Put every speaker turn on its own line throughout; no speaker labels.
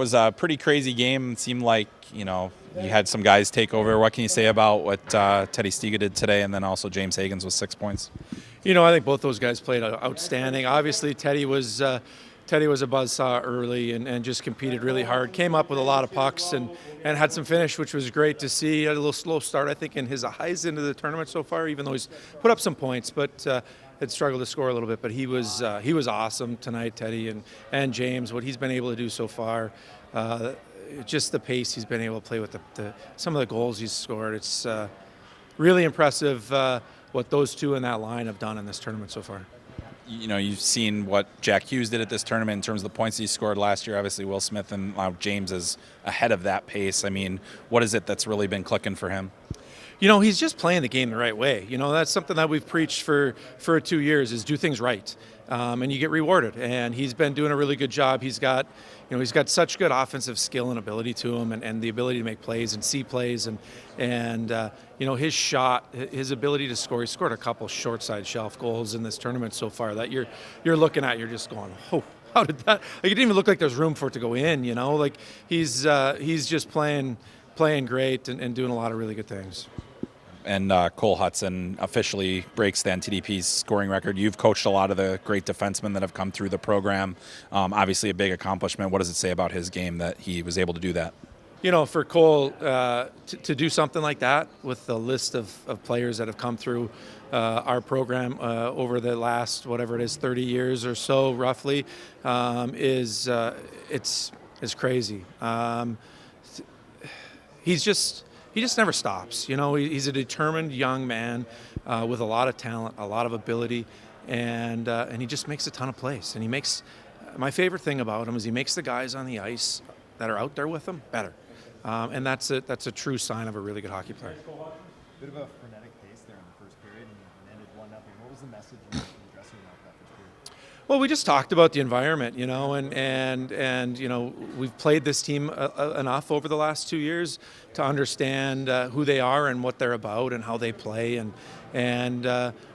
was a pretty crazy game. It seemed like, you had some guys take over. What can you say about what Teddy Stiga did today, and then also James Hagens with 6 points?
I think both those guys played outstanding. Obviously, Teddy was a buzzsaw early and just competed really hard. Came up with a lot of pucks and had some finish, which was great to see. A little slow start, I think, in his eyes into the tournament so far, even though he's put up some points, but had struggled to score a little bit. But he was awesome tonight, Teddy and James. What he's been able to do so far, just the pace he's been able to play with some of the goals he's scored. It's really impressive what those two in that line have done in this tournament so far.
You've seen what Jack Hughes did at this tournament in terms of the points he scored last year. Obviously, Will Smith and James is ahead of that pace. I mean, what is it that's really been clicking for him?
He's just playing the game the right way. That's something that we've preached for 2 years is do things right, and you get rewarded. And he's been doing a really good job. He's got such good offensive skill and ability to him, and the ability to make plays and see plays, and his shot, his ability to score. He scored a couple short side shelf goals in this tournament so far that you're looking at. You're just going, oh, how did that? It didn't even look like there's room for it to go in. Like he's just playing great and doing a lot of really good things.
And Cole Hutson officially breaks the NTDP's scoring record. You've coached a lot of the great defensemen that have come through the program. Obviously a big accomplishment. What does it say about his game that he was able to do that?
For Cole to do something like that with the list of players that have come through our program over the last, 30 years or so roughly, is crazy. He just never stops. He's a determined young man with a lot of talent, a lot of ability, and he just makes a ton of plays. And my favorite thing about him is he makes the guys on the ice that are out there with him better. And that's a true sign of a really good hockey player.
Bit of a frenetic pace there in the first period and ended 1-0. What was the message you were addressing about that first period?
Well, we just talked about the environment, and we've played this team enough over the last 2 years to understand who they are and what they're about and how they play, and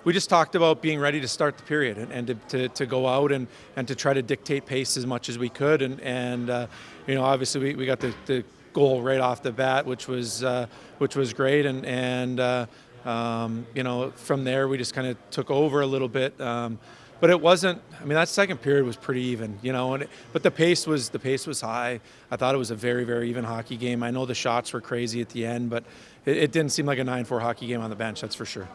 we just talked about being ready to start the period and to go out and to try to dictate pace as much as we could, and obviously we got the goal right off the bat, which was great, and from there we just kind of took over a little bit. But it wasn't. That second period was pretty even, but the pace was high. I thought it was a very, very even hockey game. I know the shots were crazy at the end, but it didn't seem like a 9-4 hockey game on the bench. That's for sure.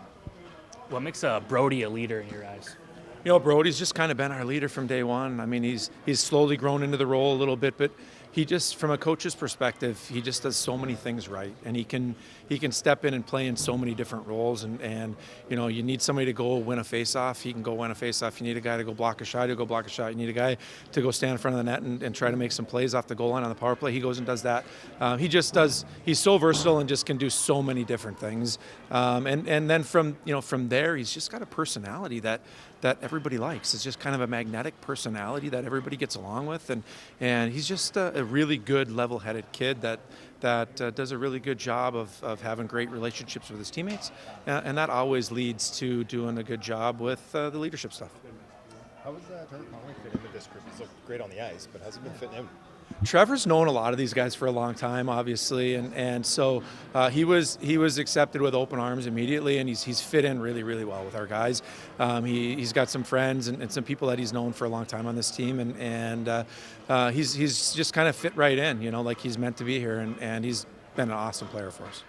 What makes Brody a leader in your eyes?
Brody's just kind of been our leader from day one. He's slowly grown into the role a little bit, but he just, from a coach's perspective, he just does so many things right, and he can step in and play in so many different roles. And you need somebody to go win a face-off, he can go win a face-off. You need a guy to go block a shot, he'll go block a shot. You need a guy to go stand in front of the net and try to make some plays off the goal line on the power play. He goes and does that. He's so versatile and just can do so many different things. And then from there, he's just got a personality that everybody likes. It's just kind of a magnetic personality that everybody gets along with, and he's just a really good, level-headed kid that does a really good job of having great relationships with his teammates, and that always leads to doing a good job with the leadership stuff.
How was Trevor Conway fit into this group? He's looked great on the ice, but how's he been fitting in?
Trevor's known a lot of these guys for a long time, obviously, and so he was accepted with open arms immediately, and he's fit in really, really well with our guys. He's got some friends and some people that he's known for a long time on this team, and he's just kind of fit right in, like he's meant to be here, and he's been an awesome player for us.